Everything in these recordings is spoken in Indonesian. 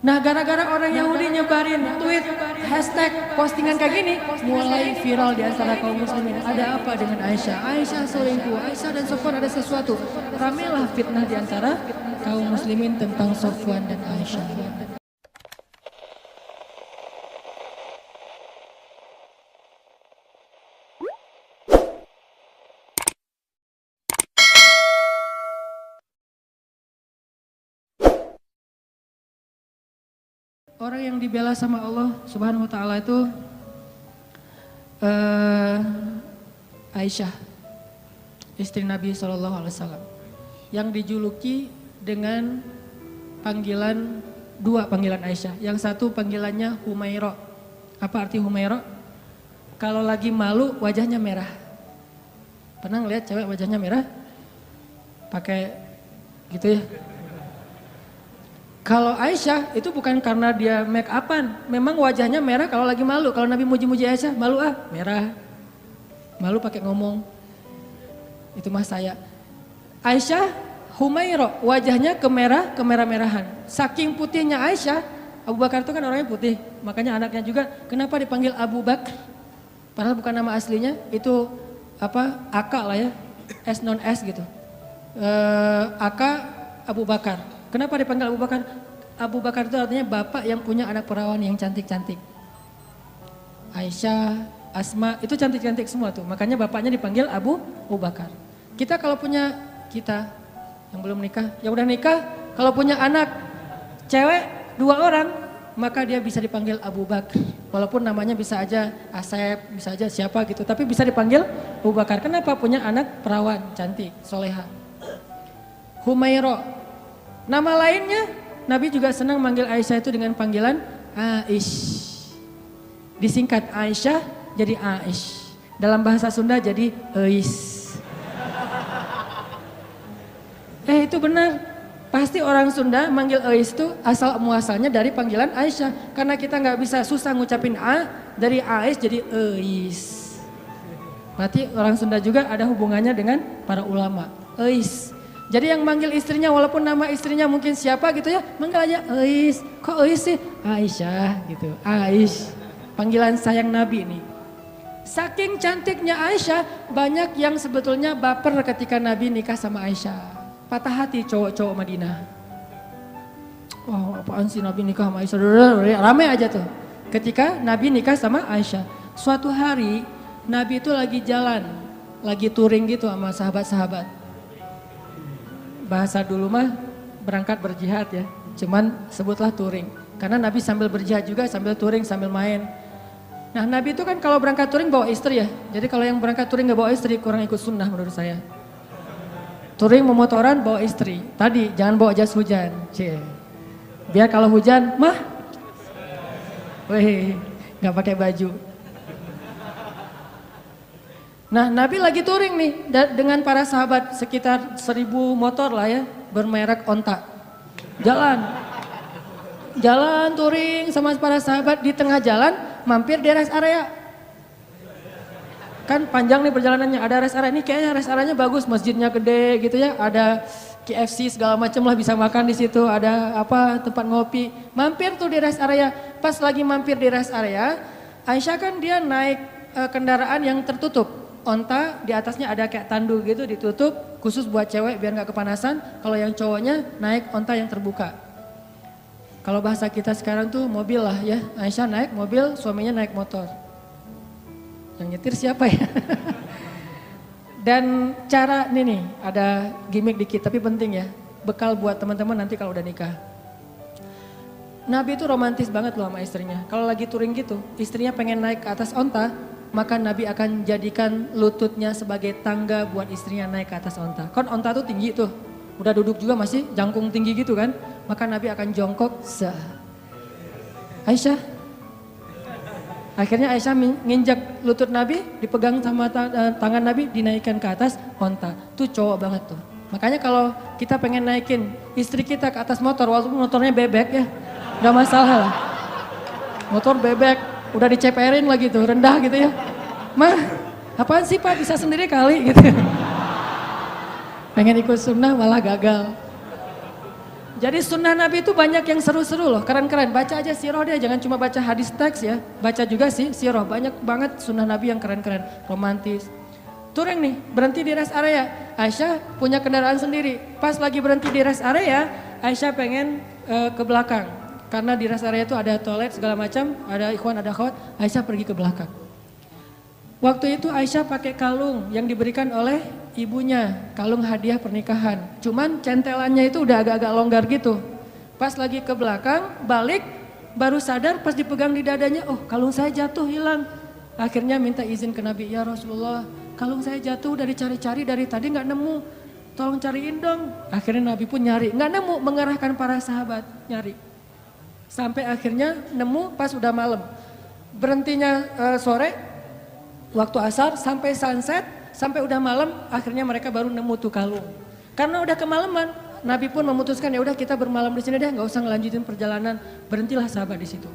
Nah gara-gara orang Yahudi nyebarin tweet, hashtag, postingan kayak gini, mulai viral di antara kaum muslimin. Ada apa dengan Aisyah? Aisyah selingkuh, Aisyah dan Sofwan ada sesuatu. Ramelah fitnah di antara kaum muslimin tentang Sofwan dan Aisyah. Orang yang dibela sama Allah Subhanahu wa taala itu Aisyah, istri Nabi SAW, yang dijuluki dengan dua panggilan Aisyah. Yang satu panggilannya Humairo. Apa arti Humairo? Kalau lagi malu wajahnya merah. Pernah ngeliat cewek wajahnya merah? Pakai gitu ya. Kalau Aisyah itu bukan karena dia make upan, memang wajahnya merah kalau lagi malu. Kalau Nabi muji-muji Aisyah, malu merah. Malu pakai ngomong. Itu mah saya. Aisyah Humairo, wajahnya kemerah-merahan. Saking putihnya Aisyah, Abu Bakar itu kan orangnya putih, makanya anaknya juga kenapa dipanggil Abu Bakar? Padahal bukan nama aslinya, itu Aka lah ya, S non S gitu. Aka Abu Bakar. Kenapa dipanggil Abu Bakar? Abu Bakar itu artinya bapak yang punya anak perawan yang cantik-cantik. Aisyah, Asma, itu cantik-cantik semua tuh. Makanya bapaknya dipanggil Abu Bakar. Kita kalau punya, kita yang belum nikah, yang udah nikah, kalau punya anak cewek 2 orang, maka dia bisa dipanggil Abu Bakar. Walaupun namanya bisa aja Asep, bisa aja siapa gitu. Tapi bisa dipanggil Abu Bakar. Kenapa? Punya anak perawan, cantik, soleha. Humairo. Nama lainnya, Nabi juga senang manggil Aisyah itu dengan panggilan Aish. Disingkat Aisyah jadi Aish. Dalam bahasa Sunda jadi Eis. Itu benar. Pasti orang Sunda manggil Eis itu asal muasalnya dari panggilan Aisyah. Karena kita nggak bisa susah ngucapin A, dari Aish jadi Eis. Berarti orang Sunda juga ada hubungannya dengan para ulama. Eis. Jadi yang manggil istrinya walaupun nama istrinya mungkin siapa gitu ya, manggil aja Ais. Kok Ais sih? Aisyah gitu, Aish. Panggilan sayang Nabi nih. Saking cantiknya Aisyah, banyak yang sebetulnya baper ketika Nabi nikah sama Aisyah. Patah hati cowok-cowok Madinah. Wah, apaan sih Nabi nikah sama Aisyah? Rame aja tuh. Ketika Nabi nikah sama Aisyah. Suatu hari Nabi itu lagi jalan, lagi touring gitu sama sahabat-sahabat. Bahasa dulu mah berangkat berjihad ya, cuman sebutlah touring. Karena Nabi sambil berjihad juga, sambil touring, sambil main. Nah Nabi itu kan kalau berangkat touring bawa istri ya. Jadi kalau yang berangkat touring gak bawa istri kurang ikut sunnah menurut saya. Touring memotoran bawa istri. Tadi jangan bawa jas hujan. Biar kalau hujan mah, weh gak pakai baju. Nah Nabi lagi touring nih dengan para sahabat sekitar 1000 motor lah ya bermerek onta. Jalan touring sama para sahabat, di tengah jalan mampir di rest area. Kan panjang nih perjalanannya, ada rest area, ini kayaknya rest areanya bagus, masjidnya gede gitu ya, ada KFC segala macam lah bisa makan di situ, ada tempat ngopi. Mampir tuh di rest area, pas lagi mampir di rest area, Aisyah kan dia naik kendaraan yang tertutup. Onta di atasnya ada kayak tandu gitu ditutup khusus buat cewek biar nggak kepanasan. Kalau yang cowoknya naik onta yang terbuka. Kalau bahasa kita sekarang tuh mobil lah ya. Aisyah naik mobil, suaminya naik motor. Yang nyetir siapa ya? Dan cara nih ada gimmick dikit tapi penting ya. Bekal buat teman-teman nanti kalau udah nikah. Nabi itu romantis banget loh sama istrinya. Kalau lagi touring gitu, istrinya pengen naik ke atas onta, maka Nabi akan jadikan lututnya sebagai tangga buat istrinya naik ke atas onta. Kan onta tuh tinggi tuh, udah duduk juga masih jangkung tinggi gitu kan. Maka Nabi akan jongkok, Aisyah. Akhirnya Aisyah nginjak lutut Nabi, dipegang sama tangan Nabi, dinaikkan ke atas onta. Tuh cowok banget tuh. Makanya kalau kita pengen naikin istri kita ke atas motor, walaupun motornya bebek ya, gak masalah lah. Motor bebek, udah diceperin lagi tuh, rendah gitu ya. Mah, apaan sih Pak, bisa sendiri kali gitu. Pengen ikut sunnah malah gagal. Jadi sunnah Nabi itu banyak yang seru-seru loh, keren-keren. Baca aja sirah dia, jangan cuma baca hadis teks ya. Baca juga sih sirah, banyak banget sunnah Nabi yang keren-keren, romantis. Touring nih, berhenti di rest area. Aisyah punya kendaraan sendiri. Pas lagi berhenti di rest area, Aisyah pengen ke belakang. Karena di rest area itu ada toilet segala macam, ada ikhwan, ada akhwat. Aisyah pergi ke belakang. Waktu itu Aisyah pakai kalung yang diberikan oleh ibunya, kalung hadiah pernikahan. Cuman centelannya itu udah agak-agak longgar gitu. Pas lagi ke belakang, balik, baru sadar pas dipegang di dadanya, oh kalung saya jatuh hilang. Akhirnya minta izin ke Nabi, ya Rasulullah, kalung saya jatuh udah dicari-cari dari tadi nggak nemu. Tolong cariin dong. Akhirnya Nabi pun nyari, nggak nemu, mengerahkan para sahabat nyari. Sampai akhirnya nemu pas udah malam. Berhentinya sore, waktu asar sampai sunset, sampai udah malam, akhirnya mereka baru nemu tuh kalung. Karena udah kemalaman, Nabi pun memutuskan ya udah kita bermalam di sini deh, nggak usah ngelanjutin perjalanan, berhentilah sahabat di situ.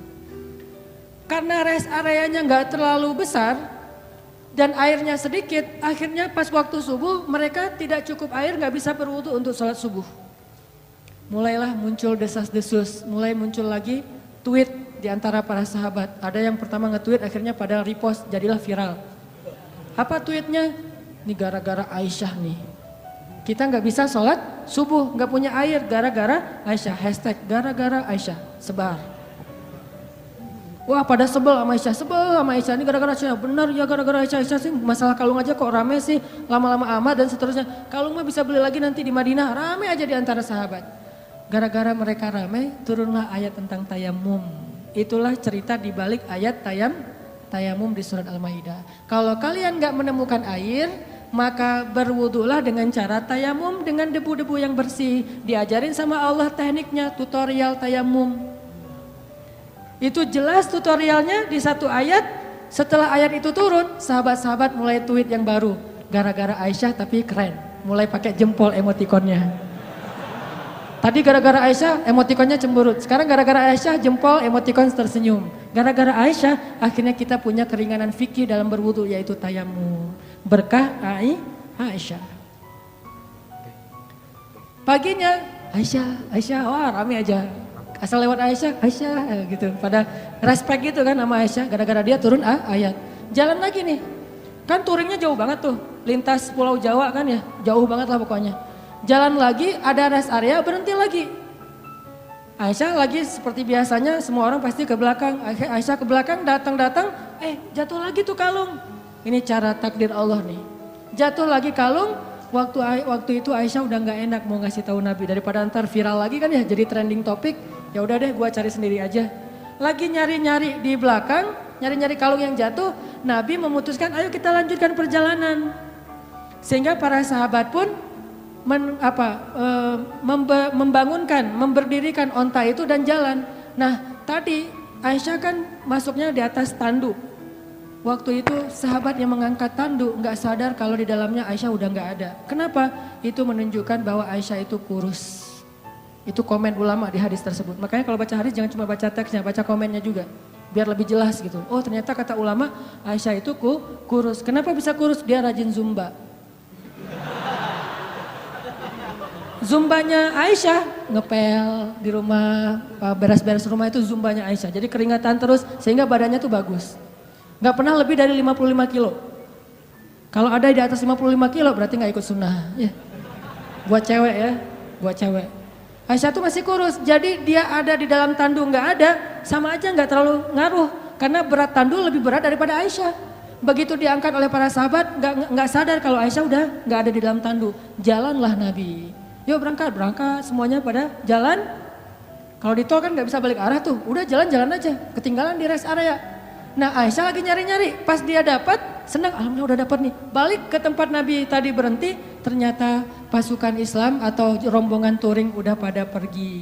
Karena rest areanya nggak terlalu besar dan airnya sedikit, akhirnya pas waktu subuh mereka tidak cukup air, nggak bisa berwudu untuk sholat subuh. Mulailah muncul desas-desus, mulai muncul lagi tweet di antara para sahabat. Ada yang pertama nge-tweet akhirnya pada repost, jadilah viral. Apa tweetnya? Ini gara-gara Aisyah nih. Kita nggak bisa sholat subuh, nggak punya air gara-gara Aisyah. Hashtag gara-gara Aisyah, sebar. Wah pada sebel sama Aisyah, ini gara-gara Aisyah. Benar ya gara-gara Aisyah sih, masalah kalung aja kok rame sih, lama-lama amat dan seterusnya. Kalung mah bisa beli lagi nanti di Madinah, rame aja di antara sahabat. Gara-gara mereka rame, turunlah ayat tentang tayamum. Itulah cerita di balik ayat tayamum di surat Al-Maidah. Kalau kalian gak menemukan air, maka berwudulah dengan cara tayamum dengan debu-debu yang bersih. Diajarin sama Allah tekniknya, tutorial tayamum. Itu jelas tutorialnya di satu ayat. Setelah ayat itu turun, sahabat-sahabat mulai tweet yang baru. Gara-gara Aisyah tapi keren, mulai pakai jempol emotikonnya. Tadi gara-gara Aisyah emotikonnya cemberut, sekarang gara-gara Aisyah jempol emotikon tersenyum. Gara-gara Aisyah akhirnya kita punya keringanan fikih dalam berwudu yaitu tayamum. Berkah Aisyah. Paginya Aisyah, wah rame aja. Asal lewat Aisyah gitu. Pada respect gitu kan sama Aisyah gara-gara dia turun ayat. Jalan lagi nih, kan touringnya jauh banget tuh, lintas Pulau Jawa kan ya, jauh banget lah pokoknya. Jalan lagi, ada rest area, berhenti lagi. Aisyah lagi seperti biasanya, semua orang pasti ke belakang. Aisyah ke belakang, datang, jatuh lagi tuh kalung. Ini cara takdir Allah nih. Jatuh lagi kalung, waktu itu Aisyah udah nggak enak mau ngasih tahu Nabi. Daripada ntar viral lagi kan ya, jadi trending topik. Ya udah deh, gua cari sendiri aja. Lagi nyari-nyari di belakang, nyari-nyari kalung yang jatuh. Nabi memutuskan, ayo kita lanjutkan perjalanan. Sehingga para sahabat pun membangunkan, memberdirikan onta itu dan jalan. Nah tadi Aisyah kan masuknya di atas tanduk. Waktu itu sahabat yang mengangkat tanduk nggak sadar kalau di dalamnya Aisyah udah nggak ada. Kenapa? Itu menunjukkan bahwa Aisyah itu kurus. Itu komen ulama di hadis tersebut. Makanya kalau baca hadis jangan cuma baca teksnya, baca komennya juga. Biar lebih jelas gitu. Oh ternyata kata ulama Aisyah itu kurus. Kenapa bisa kurus? Dia rajin zumba. Zumbanya Aisyah ngepel di rumah, beres-beres rumah itu zumbanya Aisyah. Jadi keringatan terus sehingga badannya tuh bagus. Gak pernah lebih dari 55 kilo. Kalau ada di atas 55 kilo berarti gak ikut sunnah. Ya. Buat cewek ya, buat cewek. Aisyah tuh masih kurus, jadi dia ada di dalam tandu gak ada, sama aja gak terlalu ngaruh. Karena berat tandu lebih berat daripada Aisyah. Begitu diangkat oleh para sahabat gak sadar kalau Aisyah udah gak ada di dalam tandu. Jalanlah Nabi. Yuk berangkat semuanya pada jalan. Kalau di tol kan gak bisa balik arah tuh, udah jalan-jalan aja, ketinggalan di rest area. Nah Aisyah lagi nyari-nyari, pas dia dapat, senang, alhamdulillah udah dapat nih. Balik ke tempat Nabi tadi berhenti, ternyata pasukan Islam atau rombongan touring udah pada pergi.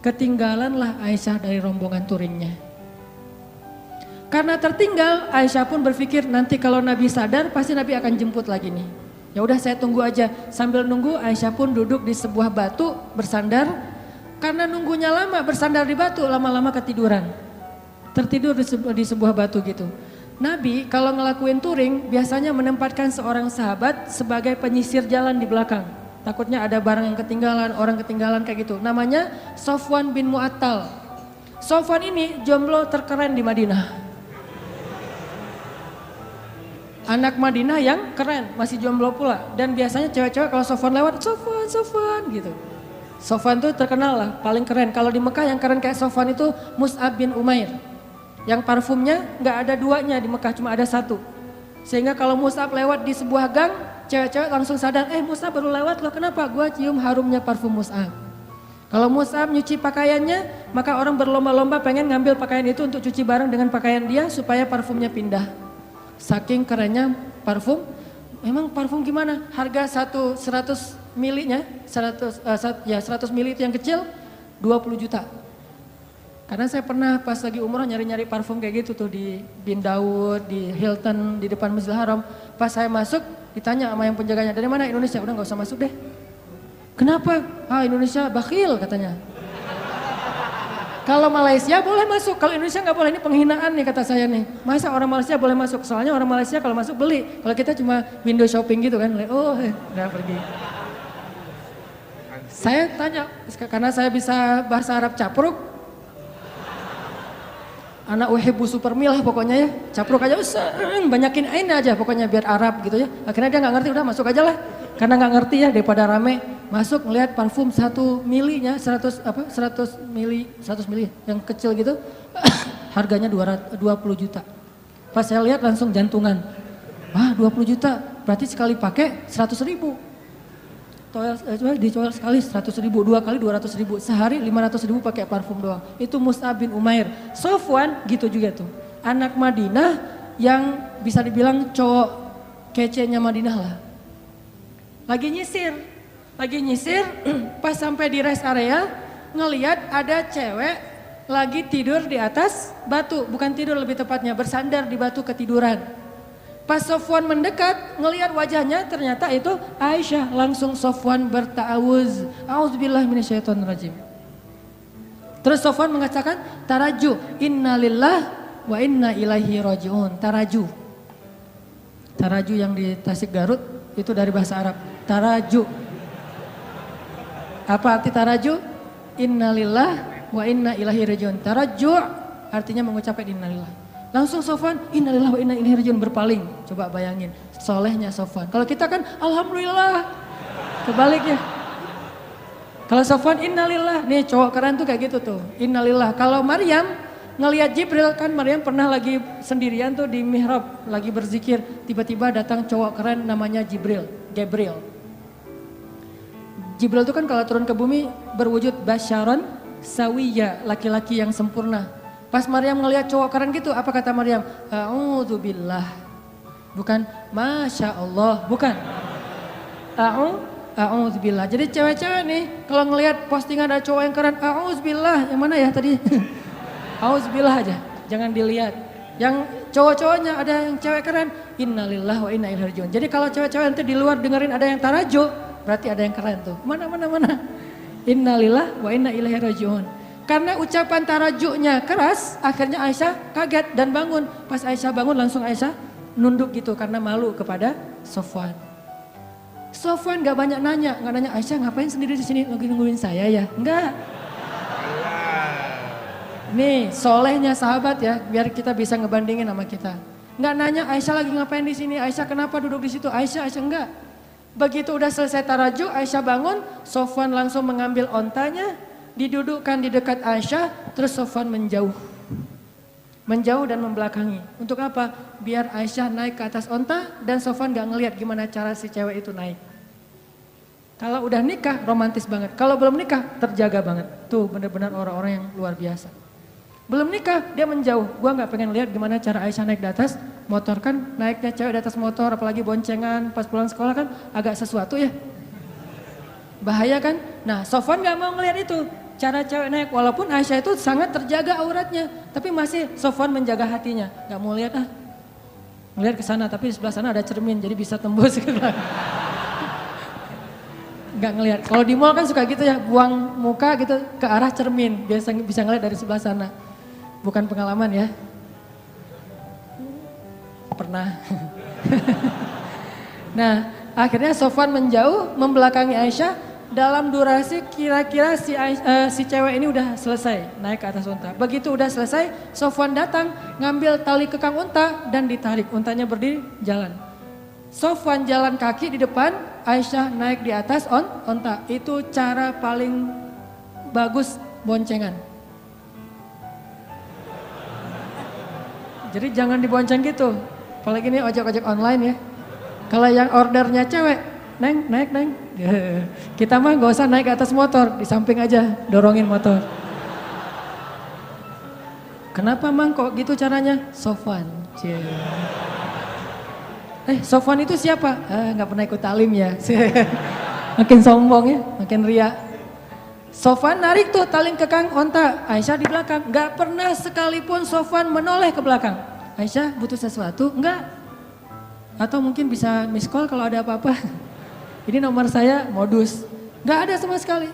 Ketinggalanlah Aisyah dari rombongan touringnya. Karena tertinggal, Aisyah pun berpikir nanti kalau Nabi sadar pasti Nabi akan jemput lagi nih. Ya udah saya tunggu aja. Sambil nunggu Aisyah pun duduk di sebuah batu bersandar. Karena nunggunya lama bersandar di batu, lama-lama ketiduran. Tertidur di sebuah batu gitu. Nabi kalau ngelakuin touring biasanya menempatkan seorang sahabat sebagai penyisir jalan di belakang. Takutnya ada barang yang ketinggalan, orang ketinggalan kayak gitu. Namanya Sofwan bin Mu'attal. Sofwan ini jomblo terkeren di Madinah. Anak Madinah yang keren, masih jomblo pula. Dan biasanya cewek-cewek kalau Sofwan lewat, Sofwan gitu. Sofwan tuh terkenal lah, paling keren. Kalau di Mekah yang keren kayak Sofwan itu Mus'ab bin Umair. Yang parfumnya nggak ada duanya di Mekah, cuma ada satu. Sehingga kalau Mus'ab lewat di sebuah gang, cewek-cewek langsung sadar, Mus'ab baru lewat loh, kenapa? Gua cium harumnya parfum Mus'ab. Kalau Mus'ab nyuci pakaiannya, maka orang berlomba-lomba pengen ngambil pakaian itu untuk cuci bareng dengan pakaian dia supaya parfumnya pindah. Saking kerennya parfum. Memang parfum gimana? Harga 100 milinya, 100 mili itu yang kecil 20 juta. Karena saya pernah pas lagi umroh nyari-nyari parfum kayak gitu tuh di Bin Daud, di Hilton, di depan Masjidil Haram. Pas saya masuk ditanya sama yang penjaganya, dari mana? Indonesia. Udah gak usah masuk deh. Kenapa? Indonesia bakhil katanya. Kalau Malaysia boleh masuk, kalau Indonesia nggak boleh, ini penghinaan nih kata saya nih. Masa orang Malaysia boleh masuk? Soalnya orang Malaysia kalau masuk beli, kalau kita cuma window shopping gitu kan, udah pergi. Saya tanya, karena saya bisa bahasa Arab capruk, anak uhibbu supermil lah pokoknya ya, capruk aja, banyakin ain aja pokoknya biar Arab gitu ya. Akhirnya dia nggak ngerti, udah masuk aja lah. Karena nggak ngerti ya daripada rame, masuk ngeliat parfum 1 milinya 100 mili yang kecil gitu, harganya 20 juta. Pas saya lihat langsung jantungan, 20 juta, berarti sekali pakai 100 ribu. Dicoel sekali 100 ribu, 2 kali 200 ribu, sehari 500 ribu pakai parfum doang. Itu Mus'ab bin Umair. Sofwan gitu juga tuh, anak Madinah yang bisa dibilang cowok kece-nya Madinah lah. Lagi nyisir, pas sampai di rest area ngeliat ada cewek lagi tidur di atas batu, bukan tidur lebih tepatnya, bersandar di batu ketiduran. Pas Sofwan mendekat ngeliat wajahnya ternyata itu Aisyah, langsung Sofwan berta'awuz, a'udzubillahi minasyaitonirrajim. Terus Sofwan mengatakan taraju, innalillah wa inna ilaihi raji'un. Taraju yang di Tasik Garut itu dari bahasa Arab. Taraju. Apa arti taraju? Innalillah wa inna ilaihi raji'un. Taraju artinya mengucapkan innalillah. Langsung Sofwan innalillah wa inna ilaihi raji'un berpaling. Coba bayangin solehnya Sofwan. Kalau kita kan alhamdulillah. Kebaliknya. Kalau Sofwan innalillah, nih cowok keren tuh kayak gitu tuh. Innalillah. Kalau Maryam ngelihat Jibril, kan Maryam pernah lagi sendirian tuh di mihrab lagi berzikir, tiba-tiba datang cowok keren namanya Gabriel. Jibril itu kan kalau turun ke bumi berwujud basyaron sawiya, laki-laki yang sempurna. Pas Maryam ngelihat cowok keren gitu, apa kata Maryam? A'udzubillah. Bukan Masya Allah, bukan. A'udzubillah. Jadi cewek-cewek nih kalau ngelihat postingan ada cowok yang keren, a'udzubillah. Yang mana ya tadi? A'udzubillah aja, jangan dilihat. Yang cowok-cowoknya ada yang cewek keren, innalillah wa inna ilaihi raji'un. Jadi kalau cewek-cewek nanti di luar dengerin ada yang tarajo, berarti ada yang keren tuh. Mana. Innalillah wa inna ilaihi raji'un. Karena ucapan tarajunya keras, akhirnya Aisyah kaget dan bangun. Pas Aisyah bangun langsung Aisyah nunduk gitu karena malu kepada Sofwan. Sofwan gak banyak nanya, Aisyah ngapain sendiri di sini lagi nungguin saya ya? Enggak. Nih solehnya sahabat ya, biar kita bisa ngebandingin sama kita. Nggak nanya Aisyah lagi ngapain di sini, Aisyah kenapa duduk di situ, Aisyah enggak. Begitu udah selesai taraju, Aisyah bangun, Sofwan langsung mengambil ontanya, didudukkan di dekat Aisyah, terus Sofwan menjauh dan membelakangi. Untuk apa? Biar Aisyah naik ke atas onta dan Sofwan nggak ngelihat gimana cara si cewek itu naik. Kalau udah nikah romantis banget, kalau belum nikah terjaga banget. Tuh bener-bener orang-orang yang luar biasa. Belum nikah dia menjauh, gua nggak pengen lihat gimana cara Aisyah naik di atas motor, kan naiknya cewek di atas motor apalagi boncengan pas pulang sekolah kan agak sesuatu ya, bahaya kan. Nah Sofwan nggak mau ngelihat itu cara cewek naik, walaupun Aisyah itu sangat terjaga auratnya, tapi masih Sofwan menjaga hatinya, nggak mau lihat ngelihat ke sana, tapi di sebelah sana ada cermin jadi bisa tembus ke belakang. Nggak ngelihat, kalau di mall kan suka gitu ya, buang muka gitu ke arah cermin, biasa bisa ngelihat dari sebelah sana. Bukan pengalaman ya. Pernah. Nah, Akhirnya Sofwan menjauh, membelakangi Aisyah. Dalam durasi kira-kira si cewek ini udah selesai naik ke atas unta. Begitu udah selesai, Sofwan datang ngambil tali kekang unta dan ditarik. Untanya berdiri jalan. Sofwan jalan kaki di depan, Aisyah naik di atas unta. Itu cara paling bagus boncengan. Jadi jangan dibonceng gitu. Apalagi ini ojek-ojek online ya. Kalau yang ordernya cewek, Neng, naik Neng. Kita mah gak usah naik ke atas motor, di samping aja dorongin motor. Kenapa Mang kok gitu caranya? Sofwan. Sofwan itu siapa? Gak pernah ikut talim ya. Makin sombong ya, makin ria. Sofwan narik tuh tali kekang onta, Aisyah di belakang. Gak pernah sekalipun Sofwan menoleh ke belakang. Aisyah butuh sesuatu? Enggak. Atau mungkin bisa miss call kalau ada apa-apa. Ini nomor saya modus. Gak ada sama sekali.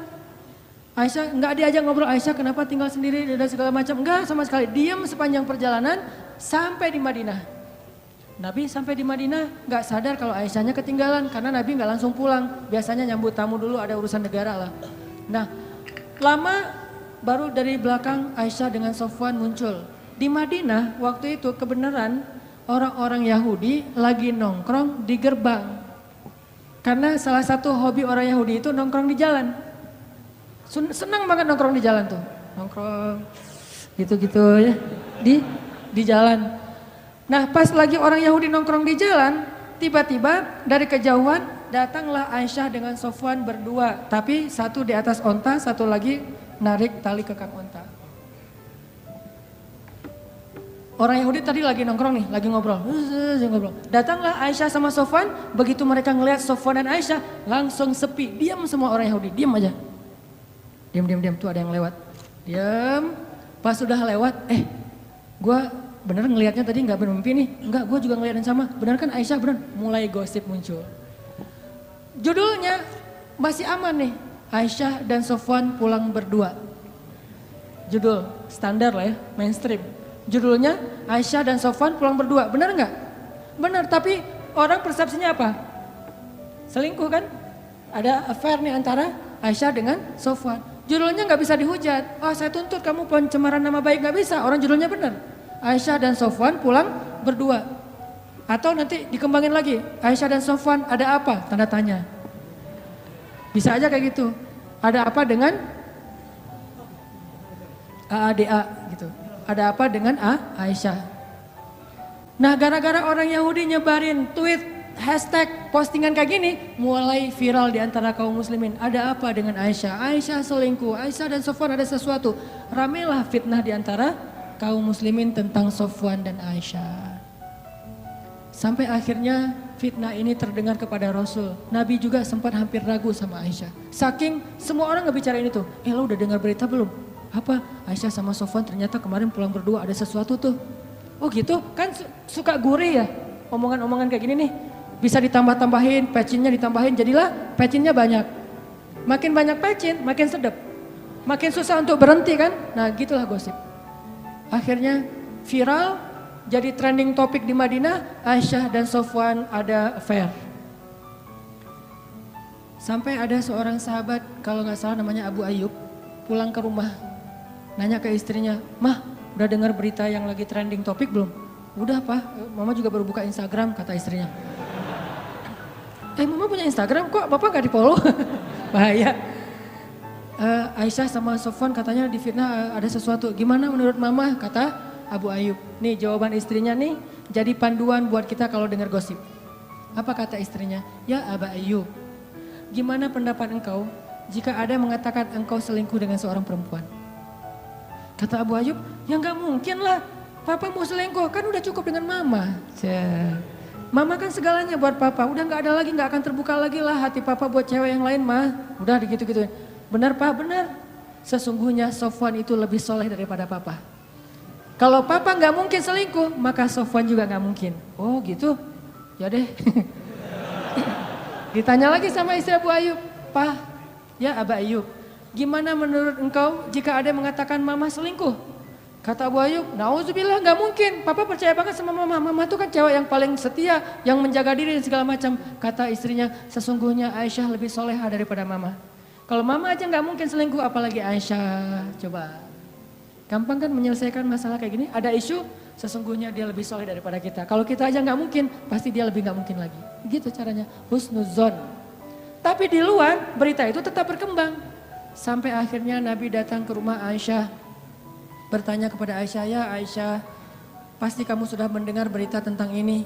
Aisyah gak diajak ngobrol, Aisyah kenapa tinggal sendiri dan segala macam. Enggak sama sekali. Diam sepanjang perjalanan sampai di Madinah. Nabi sampai di Madinah gak sadar kalau Aisyahnya ketinggalan. Karena Nabi gak langsung pulang. Biasanya nyambut tamu dulu, ada urusan negara lah. Nah lama baru dari belakang Aisyah dengan Sofwan muncul. Di Madinah waktu itu kebenaran orang-orang Yahudi lagi nongkrong di gerbang. Karena salah satu hobi orang Yahudi itu nongkrong di jalan. Senang banget nongkrong di jalan tuh. Nongkrong gitu-gitu ya. Di jalan. Nah pas lagi orang Yahudi nongkrong di jalan, tiba-tiba dari kejauhan datanglah Aisyah dengan Sofwan berdua. Tapi satu di atas onta, satu lagi narik tali kekang onta. Orang Yahudi tadi lagi nongkrong nih, lagi ngobrol. Datanglah Aisyah sama Sofwan, begitu mereka ngelihat Sofwan dan Aisyah, langsung sepi. Diam semua orang Yahudi, diam aja. Diam, tuh ada yang lewat. Diam, pas sudah lewat, gue bener ngelihatnya tadi gak bermimpi nih. Enggak, gue juga ngeliat yang sama. Bener kan Aisyah, bener. Mulai gosip muncul. Judulnya masih aman nih, Aisyah dan Sofwan pulang berdua. Judul standar lah ya, mainstream. Judulnya Aisyah dan Sofwan pulang berdua, benar nggak? Benar, tapi orang persepsinya apa? Selingkuh kan? Ada affair nih antara Aisyah dengan Sofwan. Judulnya nggak bisa dihujat. Saya tuntut kamu pencemaran nama baik, nggak bisa. Orang judulnya benar. Aisyah dan Sofwan pulang berdua. Atau nanti dikembangin lagi. Aisyah dan Sofwan ada apa? Tanda tanya. Bisa aja kayak gitu. Ada apa dengan AADA gitu. Ada apa dengan Aisyah. Nah gara-gara orang Yahudi nyebarin tweet, hashtag, postingan kayak gini, mulai viral di antara kaum muslimin. Ada apa dengan Aisyah? Aisyah selingkuh, Aisyah dan Sofwan ada sesuatu. Ramelah fitnah di antara kaum muslimin tentang Sofwan dan Aisyah. Sampai akhirnya fitnah ini terdengar kepada Rasul. Nabi juga sempat hampir ragu sama Aisyah. Saking semua orang ngebicarain itu. Lo udah dengar berita belum? Apa? Aisyah sama Sofwan ternyata kemarin pulang berdua ada sesuatu tuh. Oh gitu? Kan suka gurih ya omongan-omongan kayak gini nih. Bisa ditambah-tambahin, pecinnya ditambahin, jadilah pecinnya banyak. Makin banyak pecin, makin sedap. Makin susah untuk berhenti kan? Nah gitulah gosip. Akhirnya viral, jadi trending topik di Madinah, Aisyah dan Sofwan ada affair. Sampai ada seorang sahabat, kalau gak salah namanya Abu Ayyub, pulang ke rumah. Nanya ke istrinya, Mah udah dengar berita yang lagi trending topik belum? Udah Pak, Mama juga baru buka Instagram, kata istrinya. Mama punya Instagram kok Bapak gak di follow? Bahaya. Aisyah sama Sofwan katanya di fitnah ada sesuatu. Gimana menurut Mama? Kata Abu Ayyub. Nih jawaban istrinya nih jadi panduan buat kita kalau dengar gosip. Apa kata istrinya? Ya Abu Ayyub, gimana pendapat engkau jika ada yang mengatakan engkau selingkuh dengan seorang perempuan? Kata Abu Ayyub, ya gak mungkin lah. Papa mau selingkuh, kan udah cukup dengan Mama. Mama kan segalanya buat Papa, udah gak ada lagi, gak akan terbuka lagi lah hati Papa buat cewek yang lain mah. Udah gitu-gituin. Benar Pak, benar. Sesungguhnya Sofwan itu lebih soleh daripada Papa. Kalau Papa gak mungkin selingkuh, maka Sofwan juga gak mungkin. Oh gitu, ya deh. Ditanya lagi sama istri Abu Ayyub, Pak, ya Abu Ayyub, gimana menurut engkau jika ada yang mengatakan Mama selingkuh? Kata Abu Ayyub, nauzubillah, nggak mungkin. Papa percaya banget sama mama. Mama tuh kan cewek yang paling setia, yang menjaga diri dan segala macam. Kata istrinya, sesungguhnya Aisyah lebih soleha daripada mama. Kalau mama aja nggak mungkin selingkuh, apalagi Aisyah. Coba, gampang kan menyelesaikan masalah kayak gini? Ada isu, sesungguhnya dia lebih soleh daripada kita. Kalau kita aja nggak mungkin, pasti dia lebih nggak mungkin lagi. Gitu caranya, husnuzon. Tapi di luar berita itu tetap berkembang. Sampai akhirnya Nabi datang ke rumah Aisyah. Bertanya kepada Aisyah, ya Aisyah, pasti kamu sudah mendengar berita tentang ini.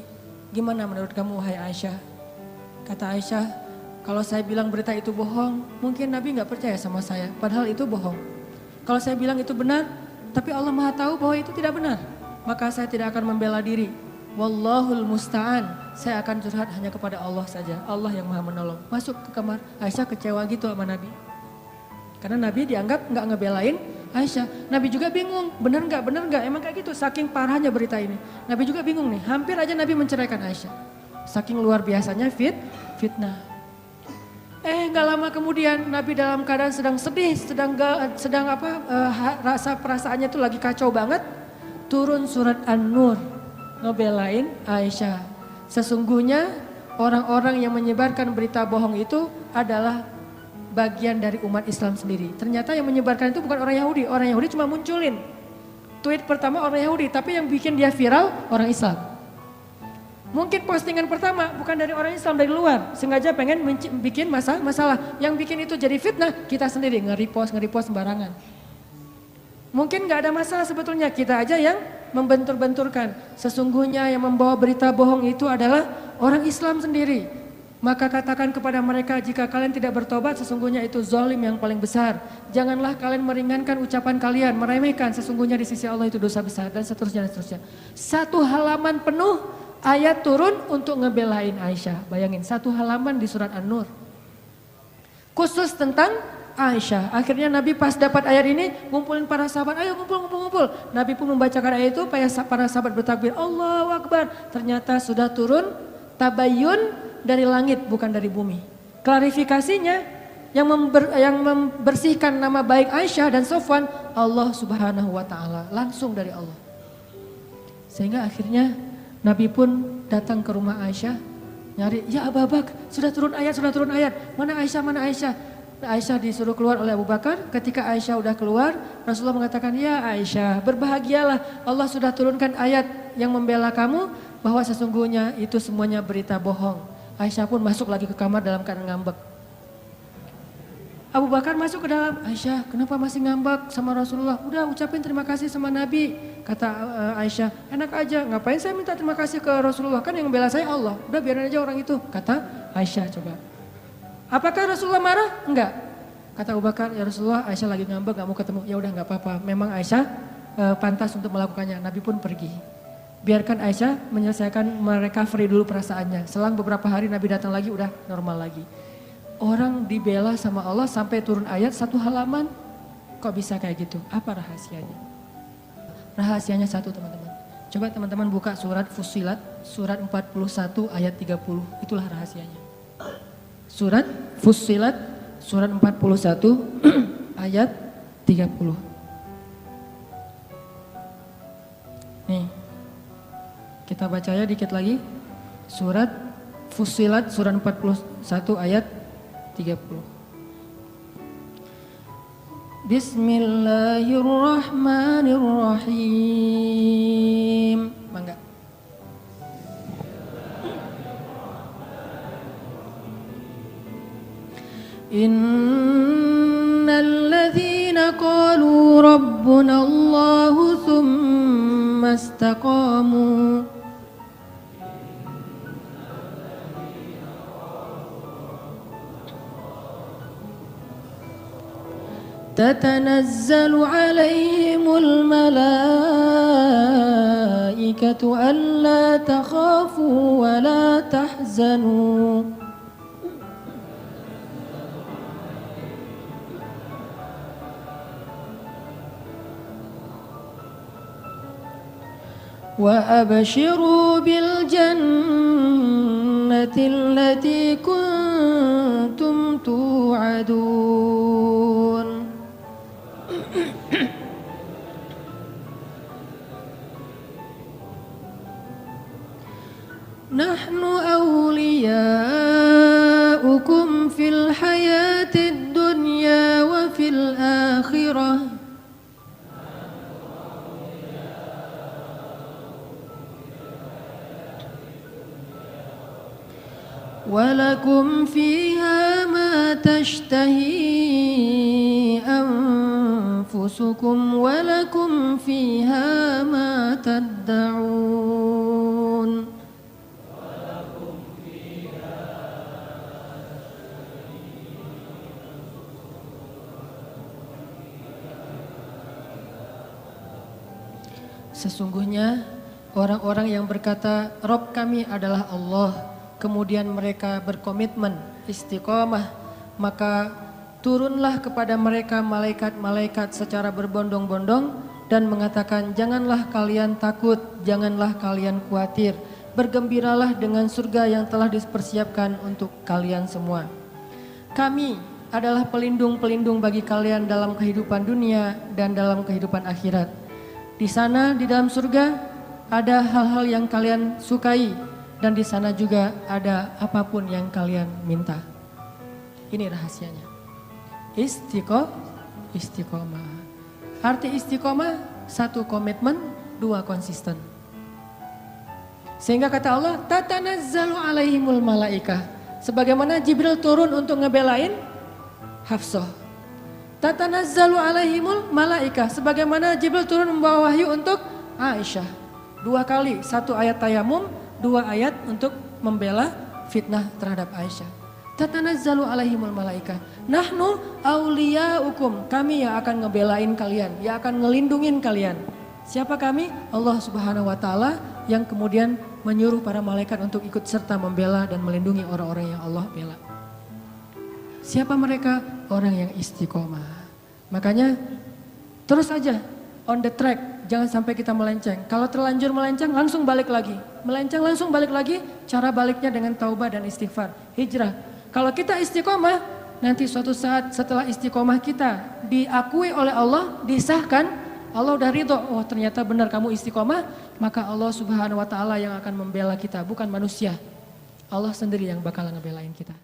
Gimana menurut kamu wahai Aisyah? Kata Aisyah, kalau saya bilang berita itu bohong, mungkin Nabi gak percaya sama saya. Padahal itu bohong. Kalau saya bilang itu benar, tapi Allah Maha tahu bahwa itu tidak benar. Maka saya tidak akan membela diri. Wallahul musta'an. Saya akan curhat hanya kepada Allah saja. Allah yang Maha menolong. Masuk ke kamar, Aisyah kecewa gitu sama Nabi. Karena Nabi dianggap gak ngebelain Aisyah. Nabi juga bingung, bener gak, emang kayak gitu. Saking parahnya berita ini. Nabi juga bingung nih, hampir aja Nabi menceraikan Aisyah. Saking luar biasanya fitnah. Gak lama kemudian Nabi dalam keadaan sedang sedih, rasa perasaannya itu lagi kacau banget. Turun surat An-Nur, ngebelain Aisyah. Sesungguhnya orang-orang yang menyebarkan berita bohong itu adalah bagian dari umat Islam sendiri. Ternyata yang menyebarkan itu bukan orang Yahudi. Orang Yahudi cuma munculin tweet pertama orang Yahudi, tapi yang bikin dia viral orang Islam. Mungkin postingan pertama bukan dari orang Islam, dari luar. Sengaja pengen bikin masalah. Yang bikin itu jadi fitnah, kita sendiri nge-repost sembarangan. Mungkin gak ada masalah sebetulnya, kita aja yang membentur-benturkan. Sesungguhnya yang membawa berita bohong itu adalah orang Islam sendiri. Maka katakan kepada mereka, jika kalian tidak bertobat sesungguhnya itu zalim yang paling besar. Janganlah kalian meringankan ucapan kalian, meremehkan, sesungguhnya di sisi Allah itu dosa besar, dan seterusnya. Satu halaman penuh ayat turun untuk ngebelain Aisyah. Bayangin, satu halaman di surat An-Nur. Khusus tentang Aisyah. Akhirnya Nabi pas dapat ayat ini, ngumpulin para sahabat, ayo ngumpul. Nabi pun membacakan ayat itu, para sahabat bertakbir, Allahu Akbar. Ternyata sudah turun tabayyun dari langit, bukan dari bumi. Klarifikasinya yang membersihkan nama baik Aisyah dan Sofwan, Allah Subhanahu wa taala, langsung dari Allah. Sehingga akhirnya Nabi pun datang ke rumah Aisyah, nyari, ya Abu Bakar, sudah turun ayat. Mana Aisyah? Aisyah disuruh keluar oleh Abu Bakar. Ketika Aisyah udah keluar, Rasulullah mengatakan, ya Aisyah, berbahagialah, Allah sudah turunkan ayat yang membela kamu, bahwa sesungguhnya itu semuanya berita bohong. Aisyah pun masuk lagi ke kamar dalam keadaan ngambek. Abu Bakar masuk ke dalam, Aisyah kenapa masih ngambek sama Rasulullah? Udah ucapin terima kasih sama Nabi. Kata Aisyah, enak aja, ngapain saya minta terima kasih ke Rasulullah, kan yang bela saya Allah. Udah biarin aja orang itu, kata Aisyah. Coba, apakah Rasulullah marah? Enggak. Kata Abu Bakar, ya Rasulullah, Aisyah lagi ngambek, gak mau ketemu. Ya udah gak apa-apa, memang Aisyah pantas untuk melakukannya. Nabi pun pergi. Biarkan Aisyah menyelesaikan, merecovery dulu perasaannya. Selang beberapa hari Nabi datang lagi, udah normal lagi. Orang dibela sama Allah sampai turun ayat satu halaman. Kok bisa kayak gitu? Apa rahasianya? Rahasianya satu teman-teman. Coba teman-teman buka surat Fussilat, surat 41 ayat 30. Itulah rahasianya. Surat Fussilat, surat 41 ayat 30. Nih. Kita baca ya dikit lagi. Surat Fussilat surat 41 ayat 30. Bismillahirrahmanirrahim. Mangga. Innal ladzina qalu rabbuna Allahu tsumma istaqamu تتنزل عليهم الملائكة ألا تخافوا ولا تحزنوا وأبشروا بالجنة التي كنتم توعدون Nahnu awliya'ukum fil hayatid dunya wa fil akhirah. Walakum fiha ma tashtahi anfusukum walakum fiha ma tad'un. Sesungguhnya orang-orang yang berkata Rob kami adalah Allah, kemudian mereka berkomitmen istiqomah, maka turunlah kepada mereka malaikat-malaikat secara berbondong-bondong dan mengatakan, janganlah kalian takut, janganlah kalian khawatir, bergembiralah dengan surga yang telah dipersiapkan untuk kalian semua. Kami adalah pelindung-pelindung bagi kalian dalam kehidupan dunia dan dalam kehidupan akhirat. Di sana, di dalam surga, ada hal-hal yang kalian sukai, dan di sana juga ada apapun yang kalian minta. Ini rahasianya. Istiqomah. Arti istiqomah, 1 komitmen, 2 konsisten. Sehingga kata Allah, tatanazzalu alaihimul malaikah. Sebagaimana Jibril turun untuk ngebelain Hafsah. Tatanazzalu alaihimul malaikah. Sebagaimana Jibril turun membawa wahyu untuk Aisyah. 2 kali, 1 ayat tayamum, 2 ayat untuk membela fitnah terhadap Aisyah. Tatanazzalu alaihimul malaikah. Nahnu awliya'ukum. Kami yang akan ngebelain kalian, yang akan ngelindungin kalian. Siapa kami? Allah Subhanahu wa taala yang kemudian menyuruh para malaikat untuk ikut serta membela dan melindungi orang-orang yang Allah bela. Siapa mereka? Orang yang istiqomah. Makanya terus aja on the track, jangan sampai kita melenceng. Kalau terlanjur melenceng langsung balik lagi. Melenceng langsung balik lagi, cara baliknya dengan taubah dan istighfar, hijrah. Kalau kita istiqomah, nanti suatu saat setelah istiqomah kita diakui oleh Allah, disahkan, Allah udah ridho, oh ternyata benar kamu istiqomah, maka Allah Subhanahu wa taala yang akan membela kita, bukan manusia. Allah sendiri yang bakal ngebelain kita.